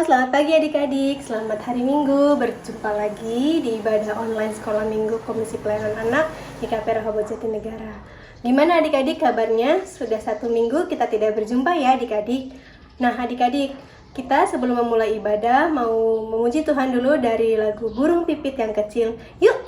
selamat pagi adik-adik. Selamat hari Minggu. Berjumpa lagi di ibadah online sekolah Minggu Komisi Pelayanan Anak IKP Rehoboth Jatinegara. Gimana adik-adik kabarnya? Sudah 1 minggu kita tidak berjumpa ya adik-adik. Nah adik-adik, kita sebelum memulai ibadah mau memuji Tuhan dulu dari lagu Burung Pipit yang Kecil. Yuk!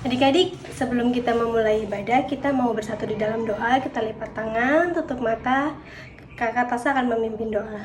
Adik-adik, sebelum kita memulai ibadah, kita mau bersatu di dalam doa. Kita lipat tangan, tutup mata. Kakak Tasa akan memimpin doa.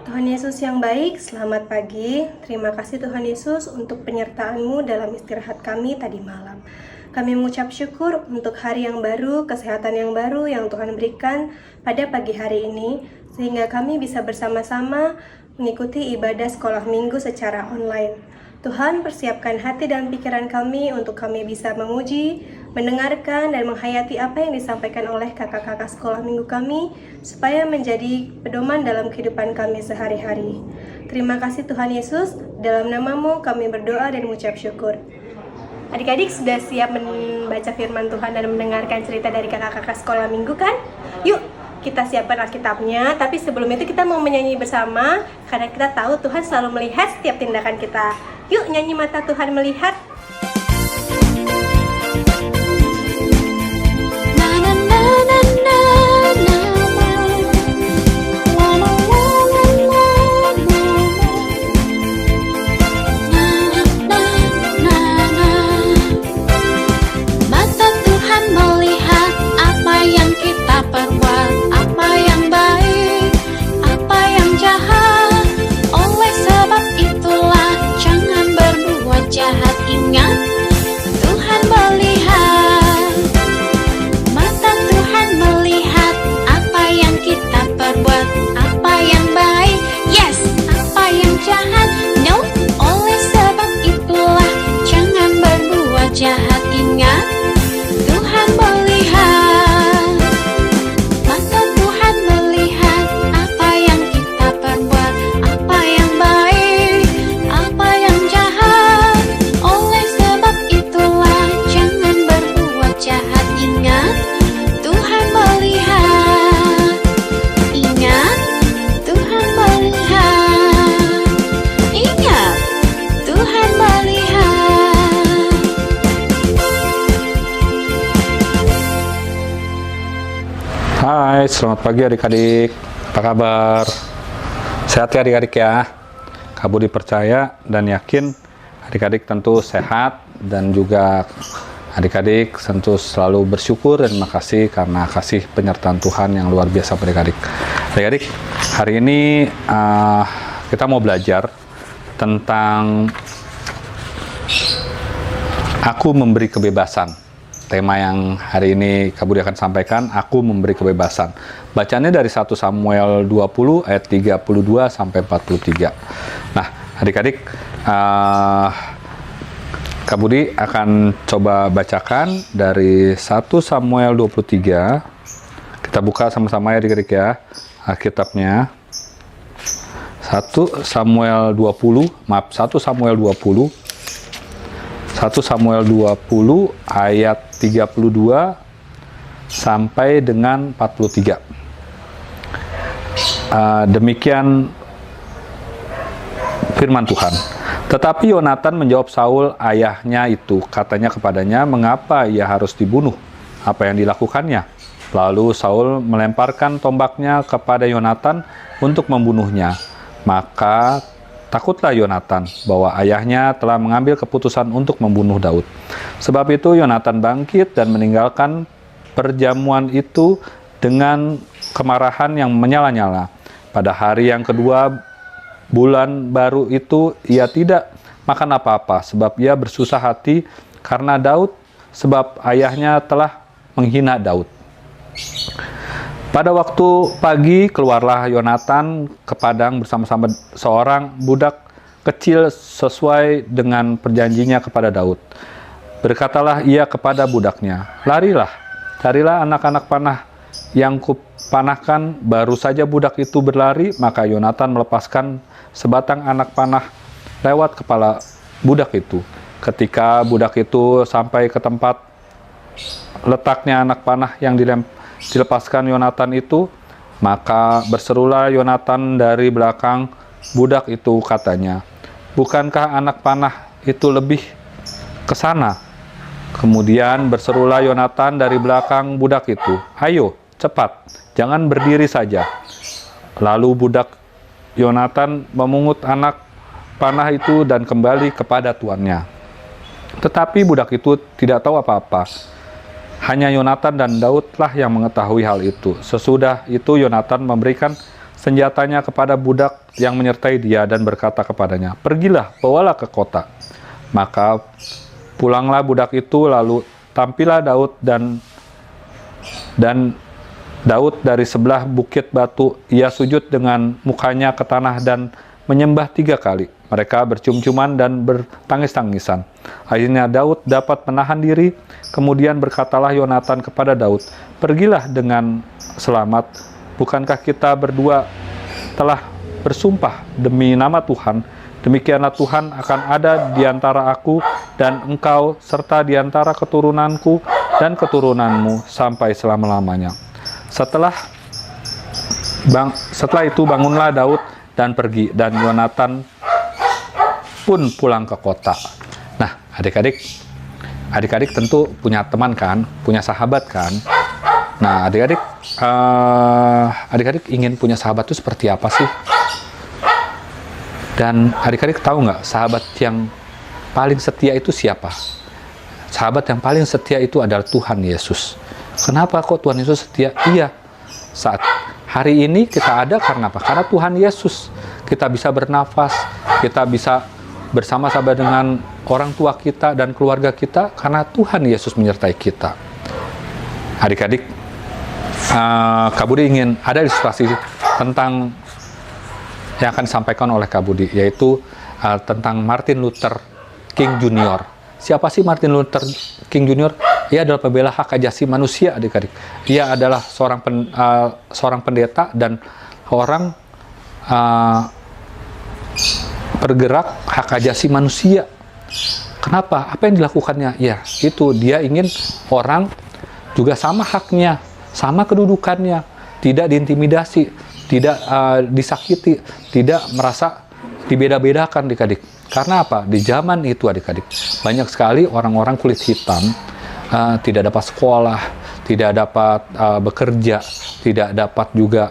Tuhan Yesus yang baik, selamat pagi. Terima kasih Tuhan Yesus untuk penyertaan-Mu dalam istirahat kami tadi malam. Kami mengucap syukur untuk hari yang baru, kesehatan yang baru yang Tuhan berikan pada pagi hari ini, sehingga kami bisa bersama-sama mengikuti ibadah sekolah minggu secara online. Tuhan, persiapkan hati dan pikiran kami untuk kami bisa memuji, mendengarkan, dan menghayati apa yang disampaikan oleh kakak-kakak sekolah minggu kami, supaya menjadi pedoman dalam kehidupan kami sehari-hari. Terima kasih Tuhan Yesus, dalam nama-Mu kami berdoa dan mengucap syukur. Adik-adik sudah siap membaca firman Tuhan dan mendengarkan cerita dari kakak-kakak sekolah minggu kan? Yuk, kita siapkan Alkitabnya, tapi sebelum itu kita mau menyanyi bersama, karena kita tahu Tuhan selalu melihat setiap tindakan kita. Yuk nyanyi Mata Tuhan Melihat. Jahat, ingat Tuhan melihat. Mata Tuhan melihat apa yang kita perbuat, apa yang baik, apa yang jahat. Oleh sebab itulah jangan berbuat jahat. Ingat Tuhan melihat. Ingat Tuhan melihat. Ingat Tuhan melihat. Hai, selamat pagi adik-adik. Apa kabar? Sehat ya adik-adik ya? Kak Budi percaya dan yakin adik-adik tentu sehat, dan juga adik-adik tentu selalu bersyukur dan makasih karena kasih penyertaan Tuhan yang luar biasa pada adik-adik. Adik-adik, hari ini kita mau belajar tentang aku memberi kebebasan. Tema yang hari ini Kak Budi akan sampaikan, aku memberi kebebasan. Bacanya dari 1 Samuel 20 ayat 32 sampai 43. Nah, adik-adik, Kak Budi akan coba bacakan dari 1 Samuel 23. Kita buka sama-sama ya adik-adik ya, Alkitabnya. 1 Samuel 20 ayat 32 sampai dengan 43. Demikian firman Tuhan. Tetapi Yonatan menjawab Saul ayahnya itu, katanya kepadanya, mengapa ia harus dibunuh? Apa yang dilakukannya? Lalu Saul melemparkan tombaknya kepada Yonatan untuk membunuhnya. Maka Takutlah Yonatan bahwa ayahnya telah mengambil keputusan untuk membunuh Daud. Sebab itu Yonatan bangkit dan meninggalkan perjamuan itu dengan kemarahan yang menyala-nyala. Pada hari yang kedua bulan baru itu ia tidak makan apa-apa, sebab ia bersusah hati karena Daud, sebab ayahnya telah menghina Daud. Pada waktu pagi keluarlah Yonatan ke padang bersama-sama seorang budak kecil sesuai dengan perjanjinya kepada Daud. Berkatalah ia kepada budaknya, "Larilah, carilah anak-anak panah yang kupanahkan." Baru saja budak itu berlari, maka Yonatan melepaskan sebatang anak panah lewat kepala budak itu. Ketika budak itu sampai ke tempat letaknya anak panah yang dilepaskan Yonatan itu, maka berserulah Yonatan dari belakang budak itu, katanya, "Bukankah anak panah itu lebih ke sana?" Kemudian berserulah Yonatan dari belakang budak itu, "Ayo, cepat, jangan berdiri saja." Lalu budak Yonatan memungut anak panah itu dan kembali kepada tuannya. Tetapi budak itu tidak tahu apa-apa. Hanya Yonatan dan Daudlah yang mengetahui hal itu. Sesudah itu Yonatan memberikan senjatanya kepada budak yang menyertai dia dan berkata kepadanya, "Pergilah, bawalah ke kota." Maka pulanglah budak itu, lalu tampillah Daud dan Daud dari sebelah bukit batu. Ia sujud dengan mukanya ke tanah dan menyembah 3 kali. Mereka bercium-ciuman dan bertangis-tangisan. Akhirnya Daud dapat menahan diri. Kemudian berkatalah Yonatan kepada Daud, "Pergilah dengan selamat. Bukankah kita berdua telah bersumpah demi nama Tuhan? Demikianlah Tuhan akan ada di antara aku dan engkau, serta di antara keturunanku dan keturunanmu sampai selama-lamanya." Setelah itu bangunlah Daud dan pergi, dan Yonatan pun pulang ke kota. Nah, adik-adik tentu punya teman kan, punya sahabat kan. Nah, adik-adik ingin punya sahabat itu seperti apa sih? Dan adik-adik tahu nggak sahabat yang paling setia itu siapa? Sahabat yang paling setia itu adalah Tuhan Yesus. Kenapa kok Tuhan Yesus setia? Iya, saat hari ini kita ada karena apa? Karena Tuhan Yesus. Kita bisa bernafas, kita bisa bersama-sama dengan orang tua kita dan keluarga kita karena Tuhan Yesus menyertai kita. Adik-adik, Kak Budi ingin ada ilustrasi tentang yang akan disampaikan oleh Kak Budi, yaitu tentang Martin Luther King Jr. Siapa sih Martin Luther King Jr.? Ia adalah pembela hak asasi manusia, adik-adik. Ia adalah seorang pendeta dan orang bergerak hak asasi manusia. Kenapa? Apa yang dilakukannya? Ya, itu dia ingin orang juga sama haknya, sama kedudukannya, tidak diintimidasi, tidak disakiti, tidak merasa dibeda-bedakan, adik-adik. Karena apa? Di zaman itu, adik-adik, banyak sekali orang-orang kulit hitam tidak dapat sekolah, tidak dapat bekerja, tidak dapat juga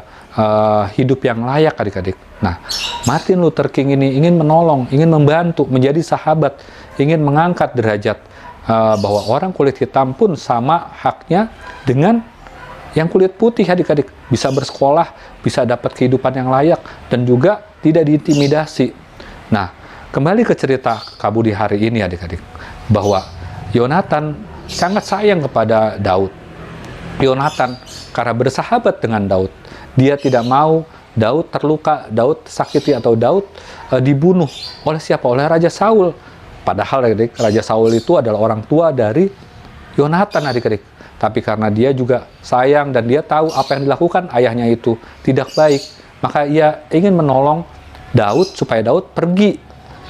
hidup yang layak, adik-adik. Nah, Martin Luther King ini ingin menolong, ingin membantu, menjadi sahabat, ingin mengangkat derajat bahwa orang kulit hitam pun sama haknya dengan yang kulit putih, adik-adik. Bisa bersekolah, bisa dapat kehidupan yang layak, dan juga tidak diintimidasi. Nah, kembali ke cerita Kak Budi hari ini, adik-adik, bahwa Yonatan sangat sayang kepada Daud. Yonatan karena bersahabat dengan Daud, dia tidak mau Daud terluka, Daud sakiti, atau Daud dibunuh oleh siapa? Oleh Raja Saul. Padahal, adik-adik, Raja Saul itu adalah orang tua dari Yonatan, adik-adik. Tapi karena dia juga sayang dan dia tahu apa yang dilakukan ayahnya itu tidak baik, maka ia ingin menolong Daud supaya Daud pergi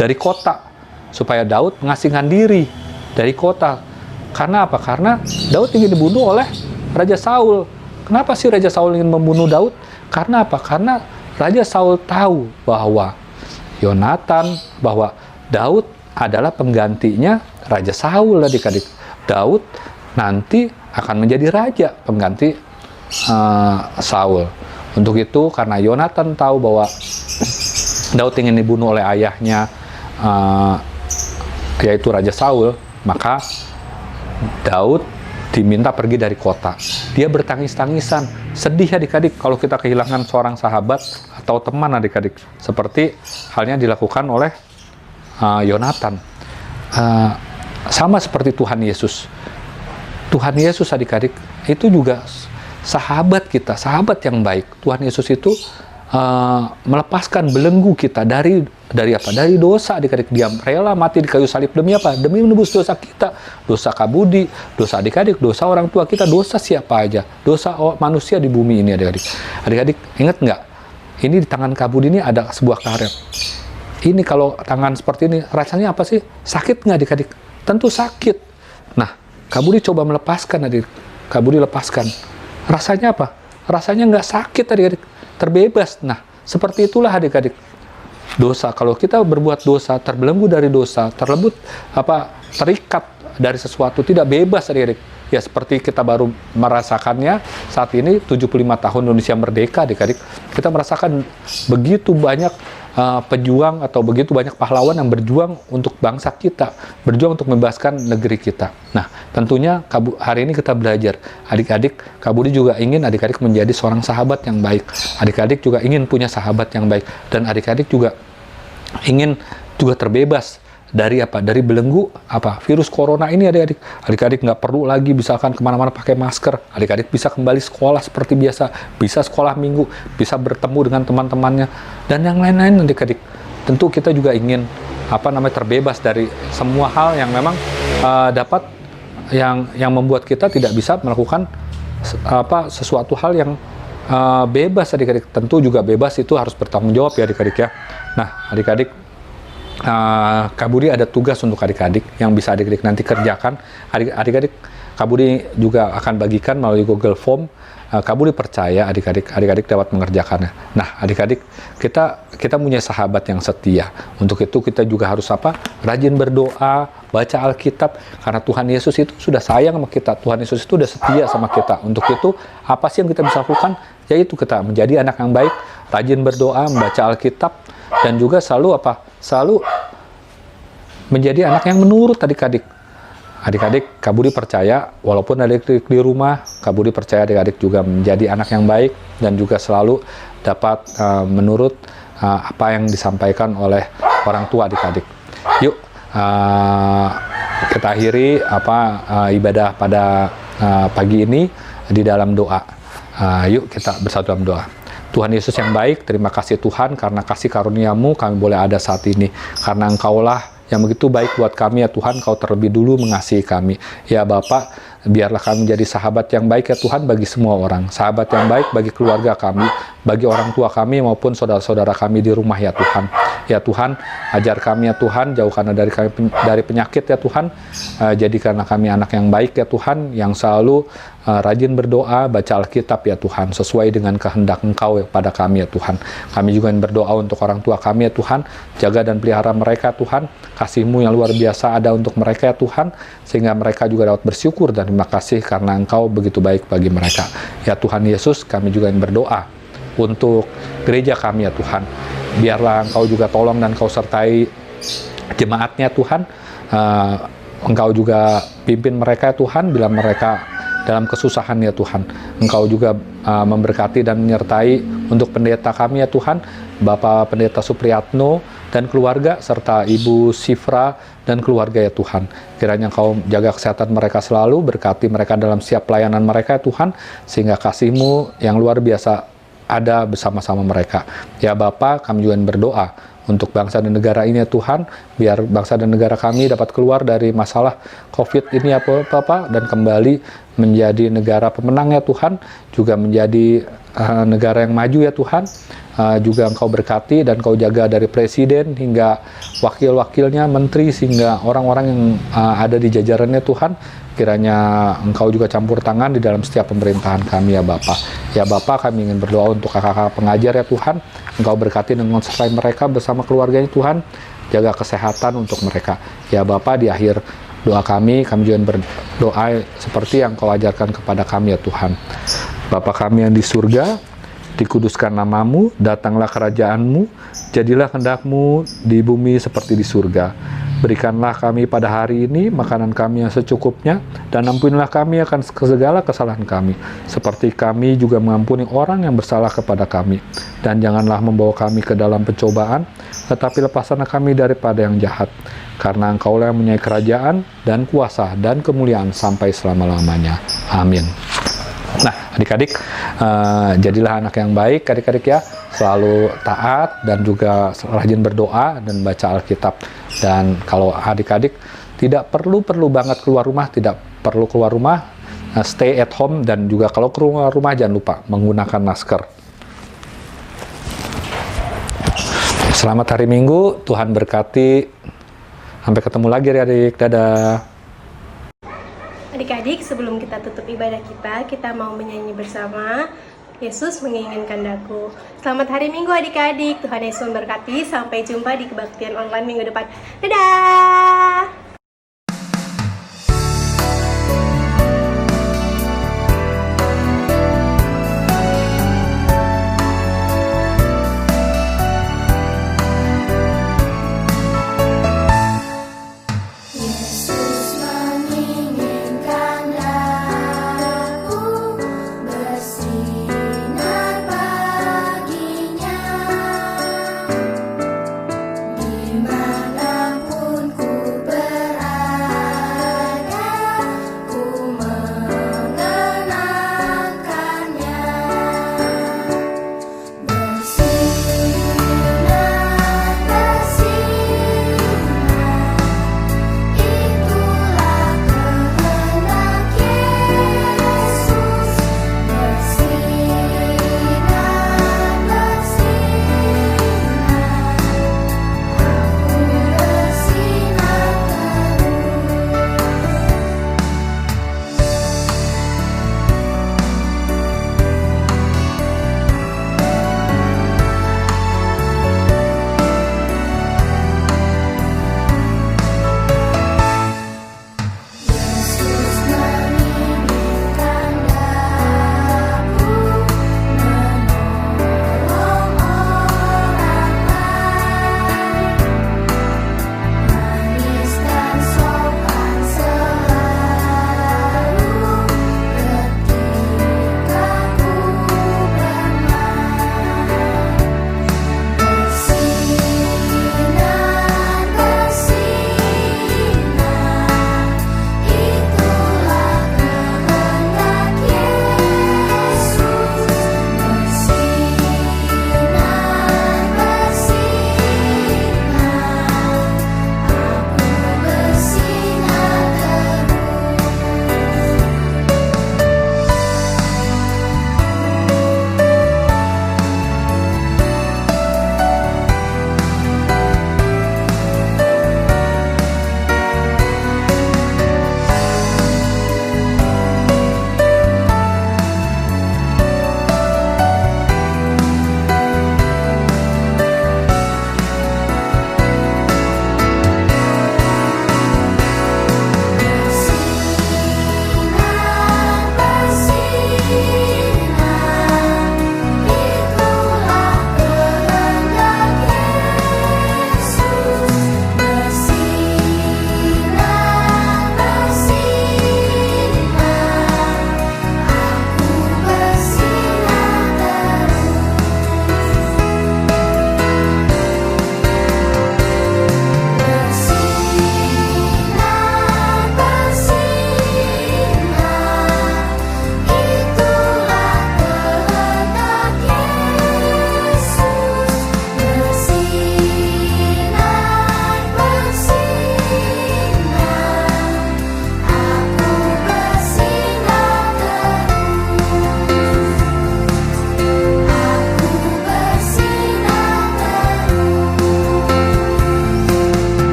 dari kota, supaya Daud mengasingkan diri dari kota. Karena apa? Karena Daud ingin dibunuh oleh Raja Saul. Kenapa sih Raja Saul ingin membunuh Daud? Karena apa? Karena Raja Saul tahu bahwa Daud adalah penggantinya Raja Saul, adik-adik. Daud nanti akan menjadi raja, pengganti Saul. Untuk itu, karena Yonatan tahu bahwa Daud ingin dibunuh oleh ayahnya, yaitu Raja Saul, maka Daud diminta pergi dari kota. Dia bertangis-tangisan, sedih adik-adik kalau kita kehilangan seorang sahabat atau teman adik-adik. Seperti halnya dilakukan oleh Yonatan. Sama seperti Tuhan Yesus. Tuhan Yesus adik-adik itu juga sahabat kita, sahabat yang baik. Tuhan Yesus itu melepaskan belenggu kita dari apa? Dari dosa adik-adik. Dia rela mati di kayu salib demi apa? Demi menebus dosa kita, dosa Kabudi, dosa adik-adik, dosa orang tua kita, dosa siapa aja, dosa manusia di bumi ini adik-adik. Adik-adik ingat nggak? Ini di tangan Kabudi ini ada sebuah karet. Ini kalau tangan seperti ini rasanya apa sih? Sakit nggak adik-adik? Tentu sakit. Nah, Kabudi coba melepaskan adik. Kabudi lepaskan. Rasanya apa? Rasanya nggak sakit adik-adik. Terbebas. Nah, seperti itulah adik-adik. Dosa, kalau kita berbuat dosa, terbelenggu dari dosa, terikat dari sesuatu, tidak bebas adik-adik. Ya seperti kita baru merasakannya saat ini 75 tahun Indonesia merdeka adik-adik. Kita merasakan begitu banyak pejuang atau begitu banyak pahlawan yang berjuang untuk bangsa kita, berjuang untuk membebaskan negeri kita. Nah, tentunya hari ini kita belajar, adik-adik, Kabudi juga ingin adik-adik menjadi seorang sahabat yang baik. Adik-adik juga ingin punya sahabat yang baik, dan adik-adik juga ingin juga terbebas dari apa? Dari belenggu virus corona ini adik-adik. Adik-adik nggak perlu lagi misalkan kemana-mana pakai masker. Adik-adik bisa kembali sekolah seperti biasa, bisa sekolah minggu, bisa bertemu dengan teman-temannya dan yang lain-lain adik-adik. Tentu kita juga ingin terbebas dari semua hal yang memang dapat yang membuat kita tidak bisa melakukan sesuatu hal yang bebas adik-adik. Tentu juga bebas itu harus bertanggung jawab ya adik-adik ya. Nah adik-adik, Kabudi ada tugas untuk adik-adik yang bisa adik-adik nanti kerjakan. Adik-adik Kabudi juga akan bagikan melalui Google Form. Kabudi percaya adik-adik dapat mengerjakannya. Nah adik-adik, kita punya sahabat yang setia. Untuk itu kita juga harus rajin berdoa, baca Alkitab, karena Tuhan Yesus itu sudah sayang sama kita. Tuhan Yesus itu sudah setia sama kita. Untuk itu apa sih yang kita bisa lakukan? Yaitu kita menjadi anak yang baik, rajin berdoa, membaca Alkitab, dan juga selalu menjadi anak yang menurut adik-adik. Adik-adik, Kabudi percaya, walaupun adik-adik di rumah, Kabudi percaya adik-adik juga menjadi anak yang baik dan juga selalu dapat menurut apa yang disampaikan oleh orang tua adik-adik. Yuk, kita akhiri ibadah pada pagi ini di dalam doa. Yuk kita bersatu dalam doa. Tuhan Yesus yang baik, terima kasih Tuhan karena kasih karunia-Mu kami boleh ada saat ini. Karena Engkaulah yang begitu baik buat kami ya Tuhan, Kau terlebih dulu mengasihi kami. Ya Bapak, biarlah kami menjadi sahabat yang baik ya Tuhan bagi semua orang. Sahabat yang baik bagi keluarga kami, bagi orang tua kami maupun saudara-saudara kami di rumah ya Tuhan. Ya Tuhan, ajar kami ya Tuhan, jauhkanlah dari penyakit ya Tuhan. Jadikanlah kami anak yang baik ya Tuhan, yang selalu rajin berdoa, baca Alkitab ya Tuhan, sesuai dengan kehendak Engkau pada kami ya Tuhan. Kami juga berdoa untuk orang tua kami ya Tuhan, jaga dan pelihara mereka Tuhan, kasih-Mu yang luar biasa ada untuk mereka ya Tuhan, sehingga mereka juga dapat bersyukur dan terima kasih karena Engkau begitu baik bagi mereka. Ya Tuhan Yesus, kami juga ingin berdoa untuk gereja kami ya Tuhan. Biarlah Engkau juga tolong dan Engkau sertai jemaatnya Tuhan. Engkau juga pimpin mereka ya Tuhan bila mereka dalam kesusahan ya Tuhan. Engkau juga memberkati dan menyertai untuk pendeta kami ya Tuhan, Bapak Pendeta Supriyatno dan keluarga, serta Ibu Sifra dan keluarga ya Tuhan. Kiranya Engkau jaga kesehatan mereka selalu, berkati mereka dalam setiap pelayanan mereka ya Tuhan, sehingga kasih-Mu yang luar biasa ada bersama-sama mereka. Ya Bapa, kami juga berdoa untuk bangsa dan negara ini ya Tuhan, biar bangsa dan negara kami dapat keluar dari masalah COVID ini ya Bapak, dan kembali menjadi negara pemenang ya Tuhan, juga menjadi negara yang maju ya Tuhan. Juga Engkau berkati dan Engkau jaga dari presiden hingga wakil-wakilnya, menteri, sehingga orang-orang yang ada di jajarannya Tuhan. Kiranya Engkau juga campur tangan di dalam setiap pemerintahan kami ya Bapa. Ya Bapa, kami ingin berdoa untuk kakak-kakak pengajar ya Tuhan. Engkau berkati dan mensertai mereka bersama keluarganya Tuhan. Jaga kesehatan untuk mereka. Ya Bapa, di akhir doa kami juga berdoa seperti yang Kau ajarkan kepada kami ya Tuhan. Bapa kami yang di surga, Dikuduskan namamu, datanglah kerajaanmu, jadilah kehendak-mu di bumi seperti di surga. Berikanlah kami pada hari ini makanan kami yang secukupnya, dan ampunilah kami akan segala kesalahan kami, seperti kami juga mengampuni orang yang bersalah kepada kami. Dan janganlah membawa kami ke dalam pencobaan, tetapi lepaskanlah kami daripada yang jahat. Karena Engkaulah yang mempunyai kerajaan, dan kuasa, dan kemuliaan sampai selama-lamanya. Amin. Nah, adik-adik, jadilah anak yang baik, adik-adik ya. Selalu taat dan juga rajin berdoa dan baca Alkitab. Dan kalau adik-adik tidak perlu banget keluar rumah, tidak perlu keluar rumah, stay at home, dan juga kalau keluar rumah jangan lupa menggunakan masker. Selamat hari Minggu, Tuhan berkati. Sampai ketemu lagi adik-adik, dadah. Adik-adik, sebelum kita tutup ibadah kita mau menyanyi bersama Yesus menginginkan daku. Selamat hari Minggu adik-adik, Tuhan Yesus memberkati. Sampai jumpa di kebaktian online minggu depan. Dadah! Dimanapun ku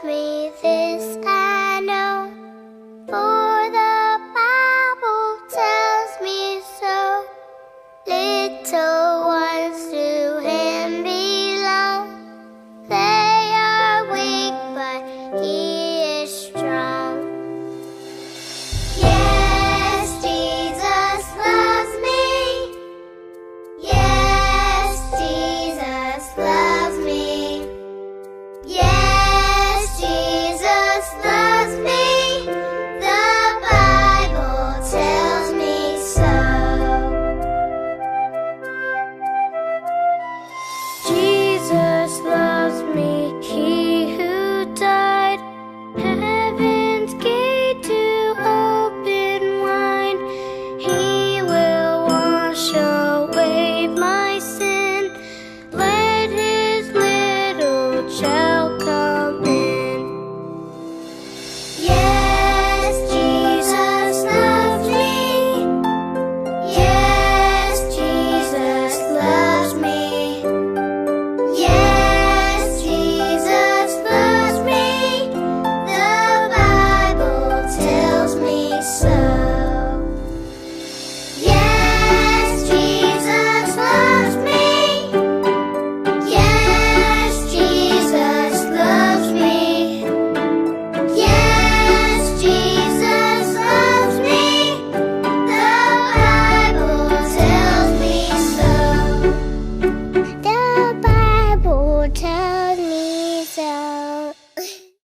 me this